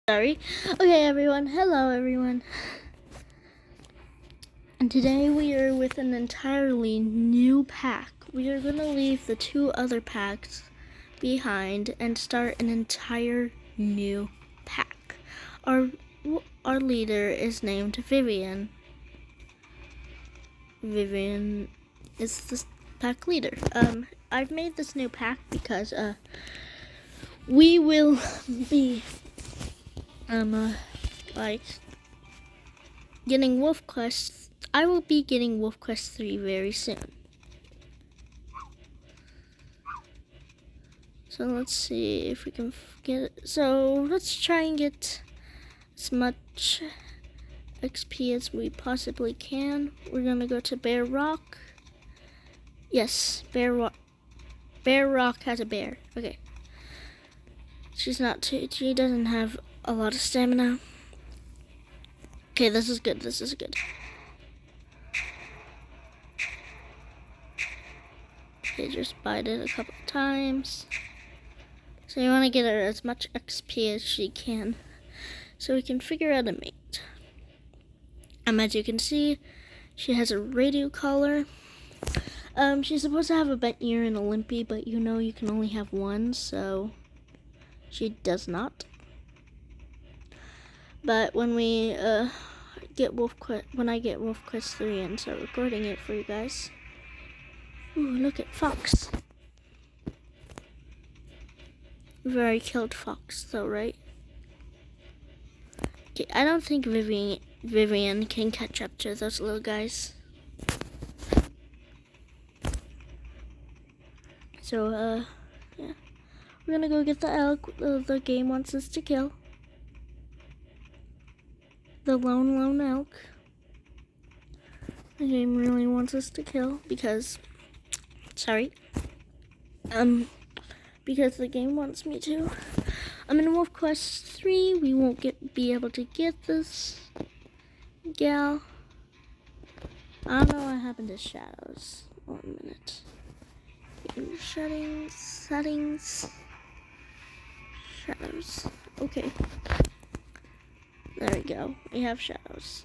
Sorry. Okay, everyone. Hello, everyone. And today we are with an entirely new pack. We are going to leave the two other packs behind and start an entire new pack. Our leader is named Vivian. Vivian is the pack leader. I've made this new pack because we will be like getting Wolf Quest. I will be getting Wolf Quest 3 very soon. So let's see if we can get it. So let's try and get as much XP as we possibly can. We're gonna go to Bear Rock. Yes, Bear Rock has a bear. Okay. She doesn't have a lot of stamina. Okay, this is good. This is good. Okay, just bite it a couple of times. So you want to get her as much XP as she can, so we can figure out a mate. As you can see, she has a radio collar. She's supposed to have a bent ear and a limpy, but you know you can only have one, so she does not. But when we get when I get Wolf Quest 3 and start recording it for you guys. Ooh, look at Fox. We've already killed Fox though, right? Okay, I don't think Vivian can catch up to those little guys. So, yeah. We're gonna go get the elk the game wants us to kill. The lone elk. The game really wants us to kill because, because the game wants me to. I'm in Wolf Quest 3. We won't be able to get this gal. I don't know what happened to shadows. 1 minute. Settings. Shadows. Okay. There we go. We have shadows.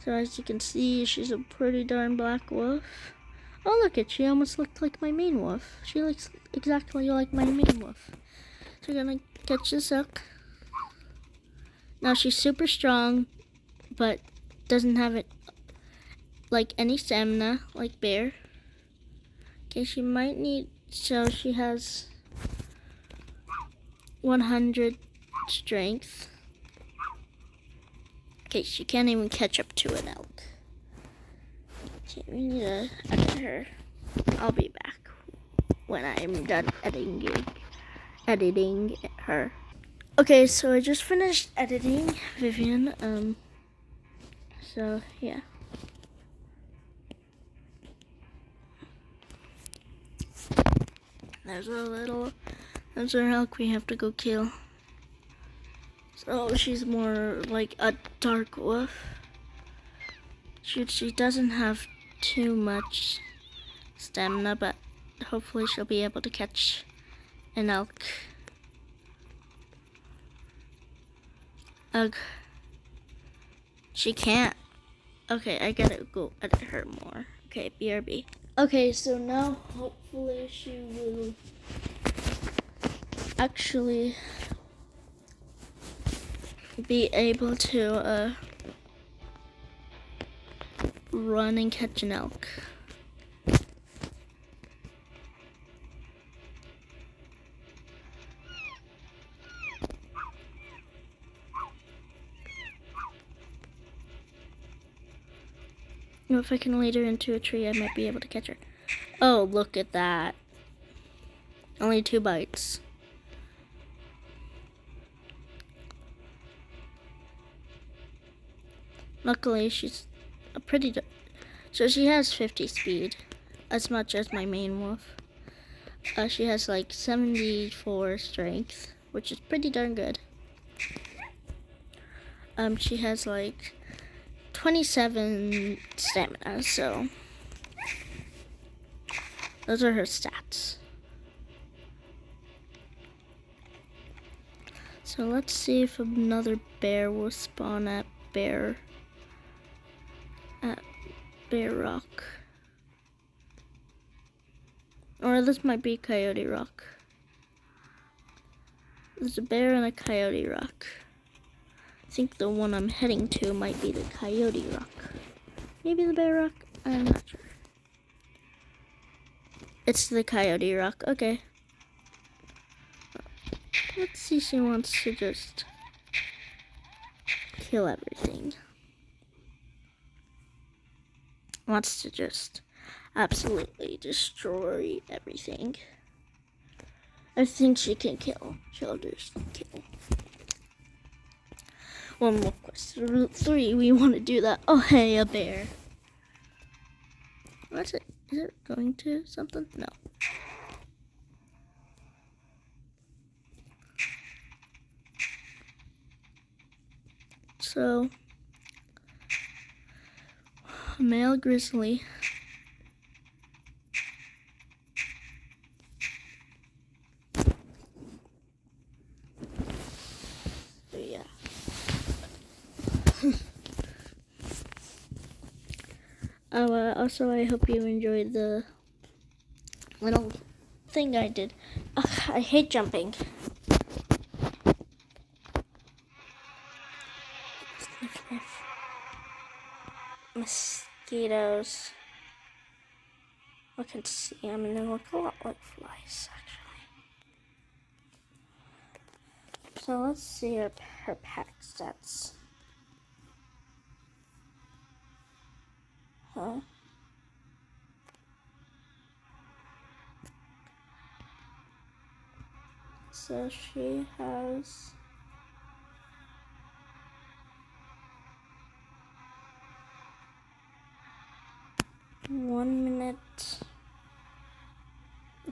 So as you can see, she's a pretty darn black wolf. Oh, look at, she almost looked like my main wolf. She looks exactly like my main wolf. So we're gonna catch this elk. Now she's super strong, but doesn't have it like any stamina, like Bear. Okay, she might need, so she has 100 strength. Okay, she can't even catch up to an elk. Okay, we need to edit her. I'll be back when I'm done editing her. Okay, so I just finished editing Vivian. So yeah. There's our elk we have to go kill. So she's more like a dark wolf. She doesn't have too much stamina, but hopefully she'll be able to catch an elk. Ugh. She can't. Okay, I gotta go edit her more. Okay, BRB. Okay, so now hopefully she will actually be able to run and catch an elk. If I can lead her into a tree, I might be able to catch her. Oh, look at that. Only 2 bites. Luckily, she's a pretty... So she has 50 speed, as much as my main wolf. She has like 74 strength, which is pretty darn good. She has like 27 stamina, so those are her stats. So let's see if another bear will spawn at Bear Rock. Or this might be Coyote Rock. There's a bear and a Coyote Rock. I think the one I'm heading to might be the Coyote Rock. Maybe the Bear Rock? I'm not sure. It's the Coyote Rock. Okay. Let's see, she wants to just kill everything. Wants to just absolutely destroy everything. I think she can kill. She'll just kill. One more quest. 3, we want to do that. Oh, hey, a bear. What's it? Is it going to something? No. So, a male grizzly. So, yeah. Also, I hope you enjoyed the little thing I did. Ugh, I hate jumping. Sniff, sniff. Mosquitoes. I can see them and they look a lot like flies, actually. So let's see her pack stats. Huh? So she has 1 minute.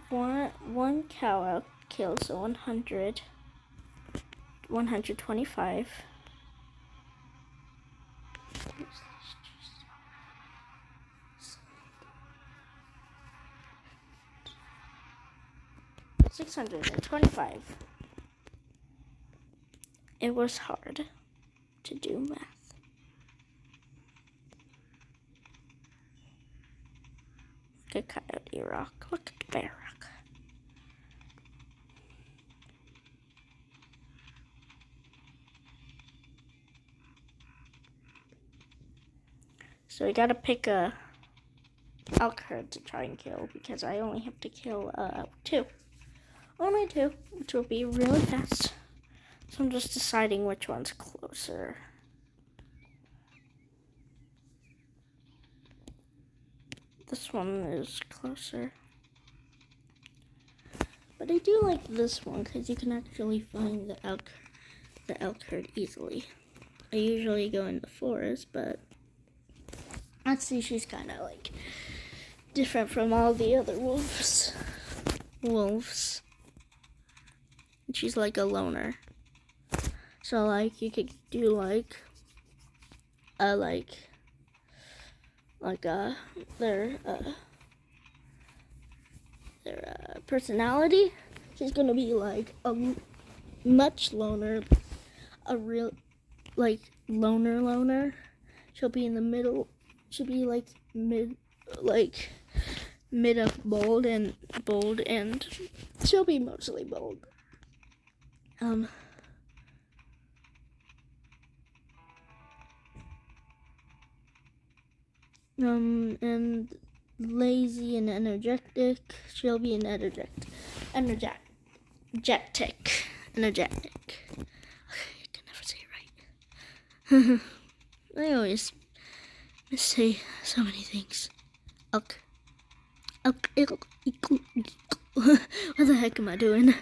One cow out kill, so 125. $625. It was hard to do math. Look at Coyote Rock. Look at Bear Rock. So we gotta pick a elk herd to try and kill because I only have to kill 2. Only 2, which will be really fast. So I'm just deciding which one's closer. This one is closer. But I do like this one because you can actually find the elk herd easily. I usually go in the forest, but let's see, she's kind of like different from all the other wolves. She's like a loner. So like you could do like their personality. She's gonna be like a much loner, a real like loner. She'll be in the middle. She'll be like mid of bold, and she'll be mostly bold. And lazy and energetic. She'll be an energetic. I can never say it right. I always say so many things. What the heck am I doing?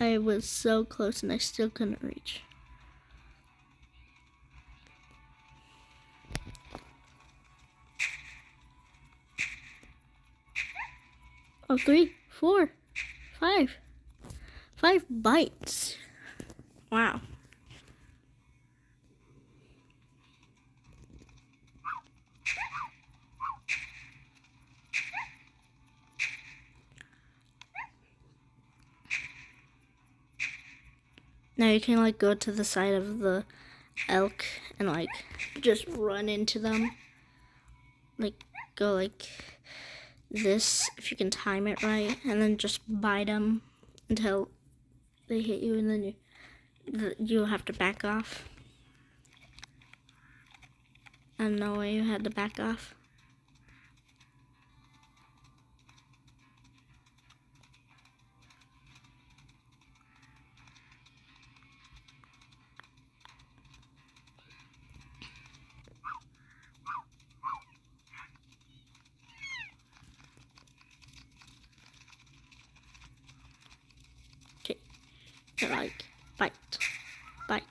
I was so close and I still couldn't reach. Oh, 3, 4, 5. 5 bites. Wow. Now you can like go to the side of the elk and like just run into them. Like go like this if you can time it right, and then just bite them until they hit you, and then you'll have to back off. I don't know why you had to back off. Okay, so like bite, bite.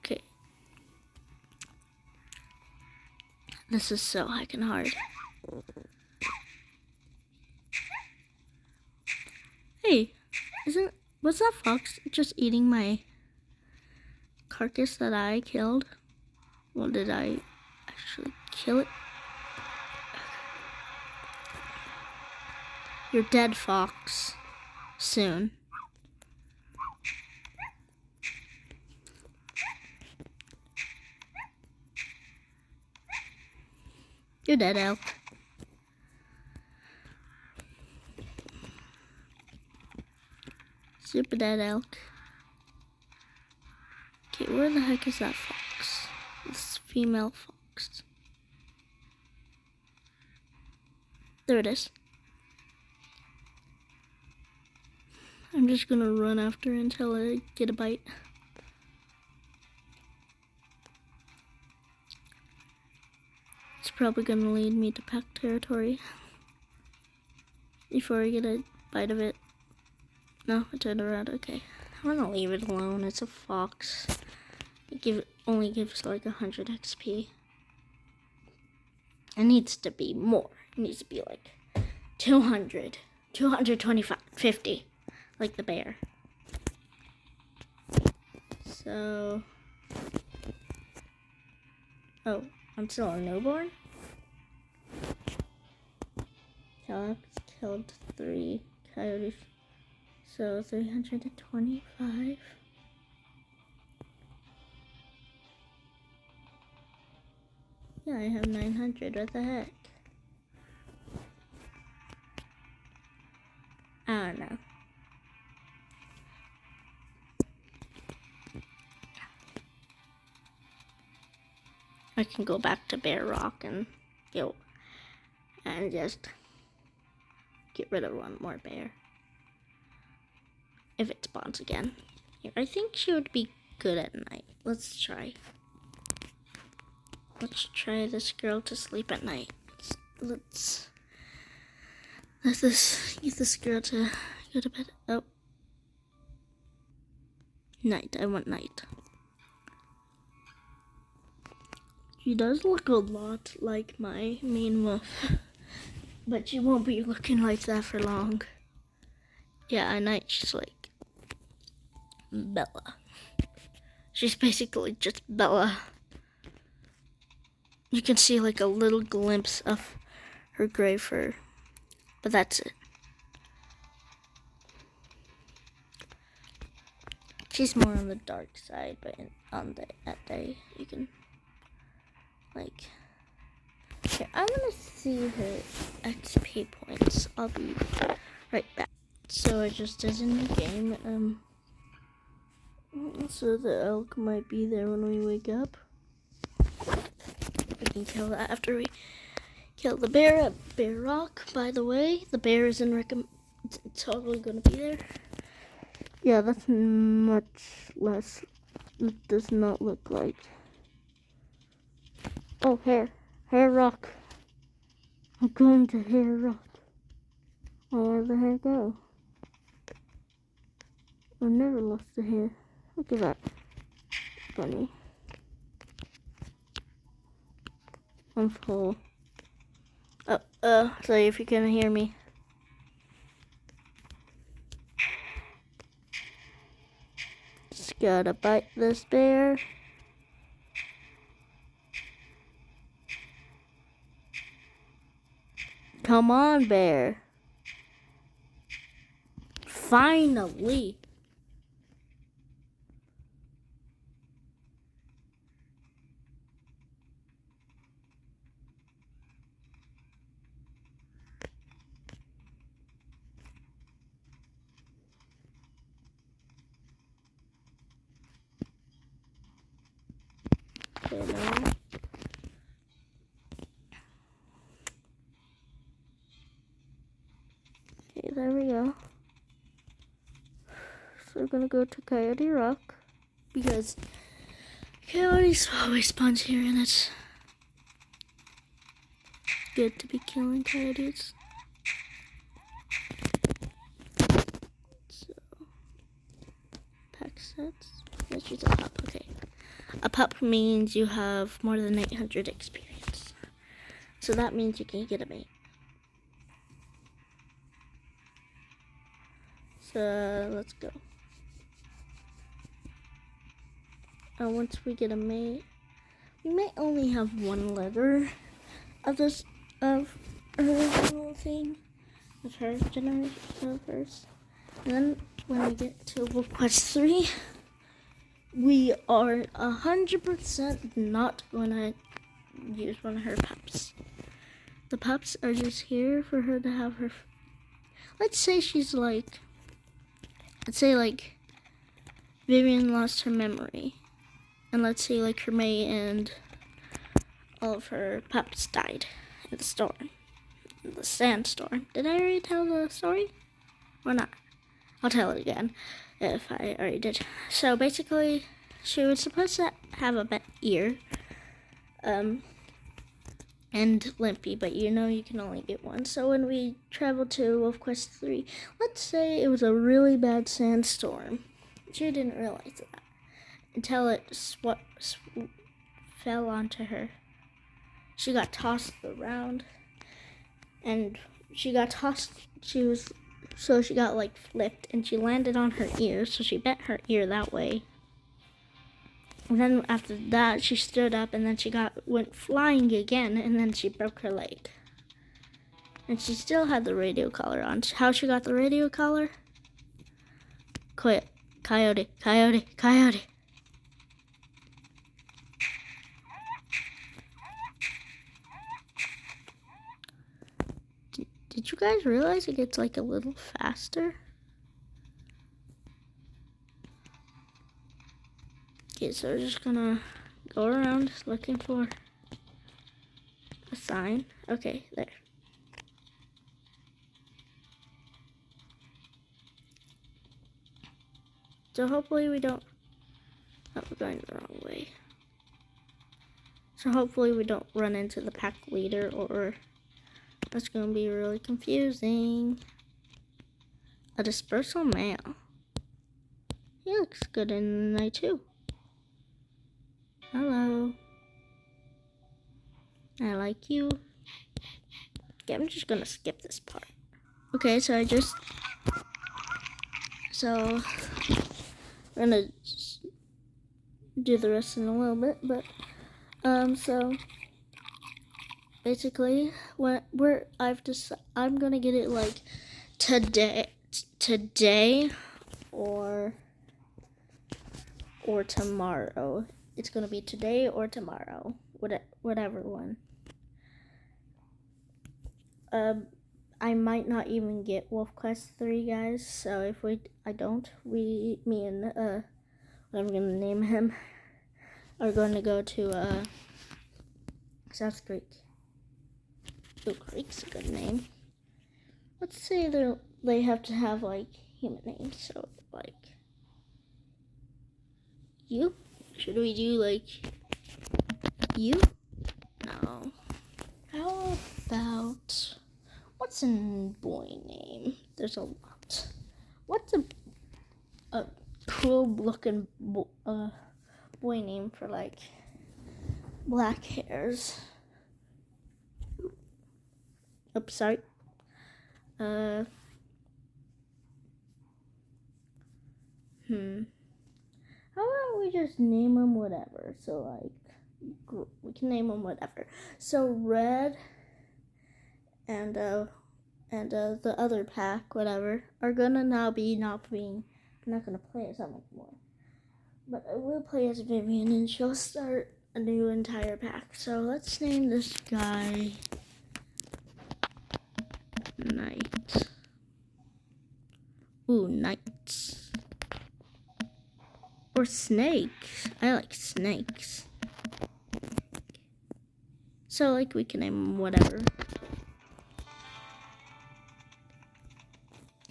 Okay. This is so heckin' hard. Hey, was that fox just eating my carcass that I killed? Well, did I actually kill it? You're dead, fox. Soon. You're dead, elk. Super dead, elk. Okay, where the heck is that fox? This female fox. There it is. I'm just gonna run after her until I get a bite. It's probably gonna lead me to pack territory before I get a bite of it. No, I turned around. Okay, I'm gonna leave it alone. It's a fox. It only gives like 100 XP. It needs to be more. It needs to be like 200, 225, 50, like the bear. So, oh, I'm still a newborn? Alex killed 3 coyotes, so 325. Yeah, I have 900. What the heck? I don't know. I can go back to Bear Rock and just get rid of one more bear if it spawns again. I think she would be good at night. Let's try this girl to sleep at night. Let's get this girl to go to bed. Oh, night. I want night. She does look a lot like my main wolf, but she won't be looking like that for long. Yeah, at night she's like Bella. She's basically just Bella. You can see like a little glimpse of her gray fur, but that's it. She's more on the dark side, but at day you can like. Okay, I'm gonna see her XP points. I'll be right back. So I just did a new game. So the elk might be there when we wake up. We can kill that after we kill the bear at Bear Rock. By the way, the bear isn't totally gonna be there. Yeah, that's much less. It does not look like. Oh, Hare Rock. I'm going to Hare Rock. Oh, where the hare go? I've never lost a hare. Look at that. Funny. I'm full. Sorry if you can't hear me. Just gotta bite this bear. Come on, bear. Finally. Okay, now. Okay, there we go. So we're gonna go to Coyote Rock because coyotes always spawn here, and it's good to be killing coyotes. So, pack sets. Let's use a pup. Okay, a pup means you have more than 800 experience. So that means you can get a mate. So let's go. Once we get a mate, we may only have one litter of this of her little thing, of her generation of hers. And then when we get to Wolf Quest 3, we are 100% not gonna use one of her pups. The pups are just here for her to have her. Let's say she's like, Vivian lost her memory, and let's say like her mate and all of her pups died in the storm, in the sandstorm. Did I already tell the story or not? I'll tell it again if I already did. So basically, she was supposed to have a bent ear, and limpy, but you know you can only get one. So when we traveled to Wolf Quest 3, let's say it was a really bad sandstorm. She didn't realize that until it fell onto her. She got tossed around, and she got tossed. She got like flipped, and she landed on her ear. So she bent her ear that way. And then after that, she stood up, and then she went flying again, and then she broke her leg. And she still had the radio collar on. How she got the radio collar? Coyote. Did you guys realize it gets like a little faster? Okay, so we're just gonna go around looking for a sign. Okay, there. So hopefully we don't. Oh, we're going the wrong way. So hopefully we don't run into the pack leader, or that's gonna be really confusing. A dispersal male. He looks good in the night too. Hello. I like you. Okay, I'm just gonna skip this part. Okay, so we're gonna do the rest in a little bit, but so basically I'm gonna get it like today or tomorrow. It's gonna be today or tomorrow, whatever one. I might not even get Wolf Quest 3, guys. So if me and what I'm gonna name him, are going to go to South Creek. Oak Creek's a good name. Let's say they have to have like human names. So like you. Should we do like you? No. How about what's a boy name? There's a lot. What's a cool looking boy name for like black hairs? Oops, sorry. How about we just name him whatever? So like we can name him whatever. So Red and the other pack, whatever, are gonna now be not being. I'm not gonna play as them anymore, but I will play as Vivian, and she'll start a new entire pack. So let's name this guy Knight. Ooh, Knights. Or snakes. I like snakes. So like we can name them whatever.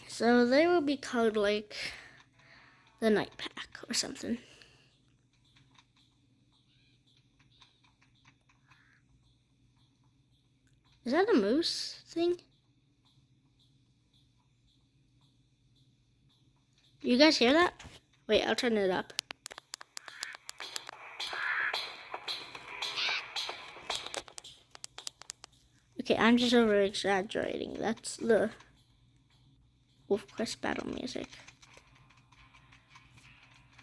So they will be called like the Night Pack or something. Is that a moose thing? You guys hear that? Wait, I'll turn it up. Okay, I'm just over exaggerating. That's the Wolf Quest battle music.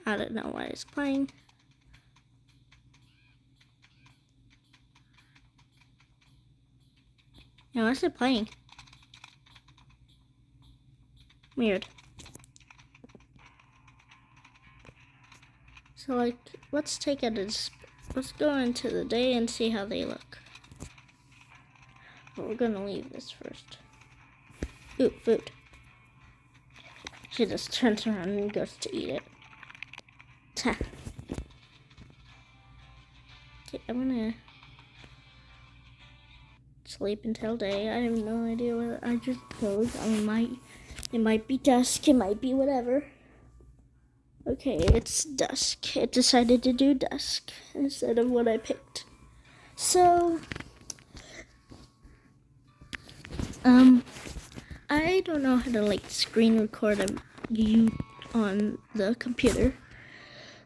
I don't know why it's playing. Yeah, what's it playing? Weird. So like, let's go into the day and see how they look. But we're gonna leave this first. Ooh, food. She just turns around and goes to eat it. Ta. Okay, I'm gonna sleep until day. I have no idea what I just chose. It might be dusk, it might be whatever. Okay, it's dusk. It decided to do dusk instead of what I picked. So, I don't know how to like screen record you on the computer.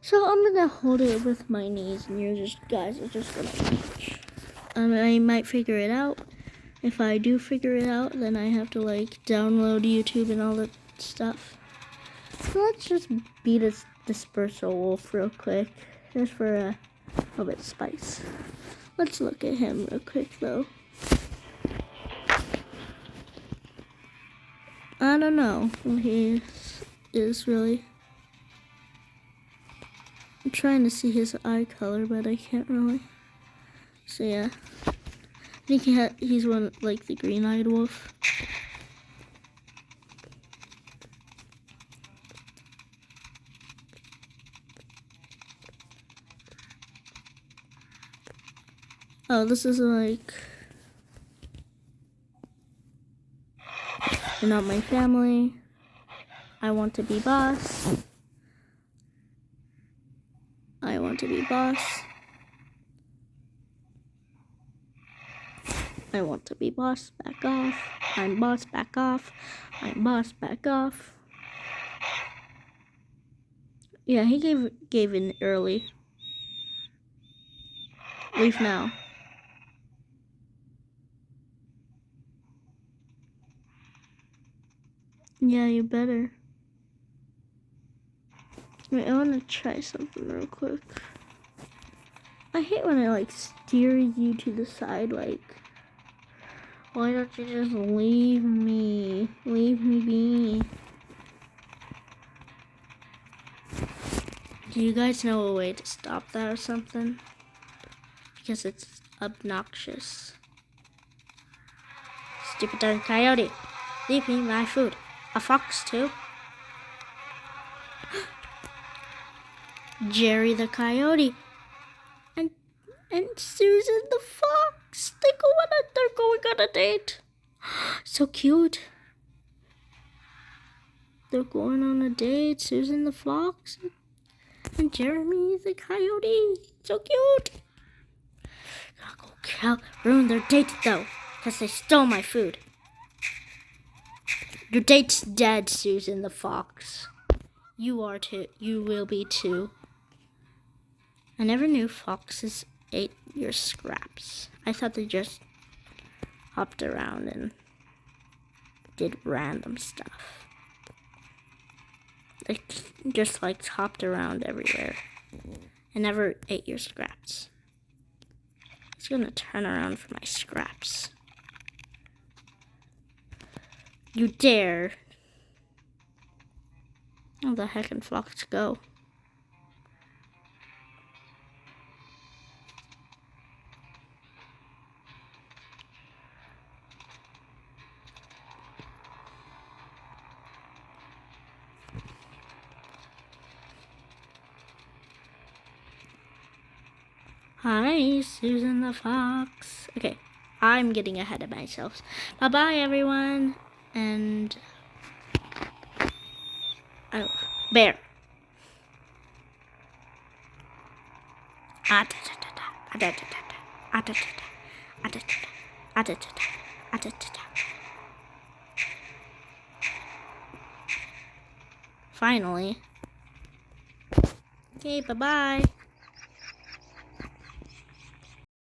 So I'm gonna hold it with my knees and guys are just gonna watch. I might figure it out. If I do figure it out, then I have to like download YouTube and all that stuff. So let's just beat this dispersal wolf real quick, just for a little bit of spice. Let's look at him real quick though. I don't know who he is really. I'm trying to see his eye color, but I can't really. So yeah, I think he's one like the green-eyed wolf. Oh, this is like, you're not my family. I want to be boss. I want to be boss. I want to be boss, back off. I'm boss, back off. I'm boss, back off. Yeah, he gave in early. Leave now. Yeah, you better. Wait, I want to try something real quick. I hate when it like steers you to the side, like, why don't you just leave me? Leave me be. Do you guys know a way to stop that or something? Because it's obnoxious. Stupid darn coyote. Leave me my food. A fox too. Jerry the coyote. And Susan the fox. They're going on a date. So cute. They're going on a date. Susan the fox and Jeremy the coyote. So cute. I'll ruin their date though, because they stole my food. Your date's dead, Susan the fox. You are too. You will be too. I never knew foxes ate your scraps. I thought they just hopped around and did random stuff. They just like hopped around everywhere and never ate your scraps. It's gonna turn around for my scraps. You dare. Where the heck can Fox go? Hi, Susan the Fox. Okay, I'm getting ahead of myself. Bye-bye, everyone. And... oh, bear. Finally. Okay, bye-bye.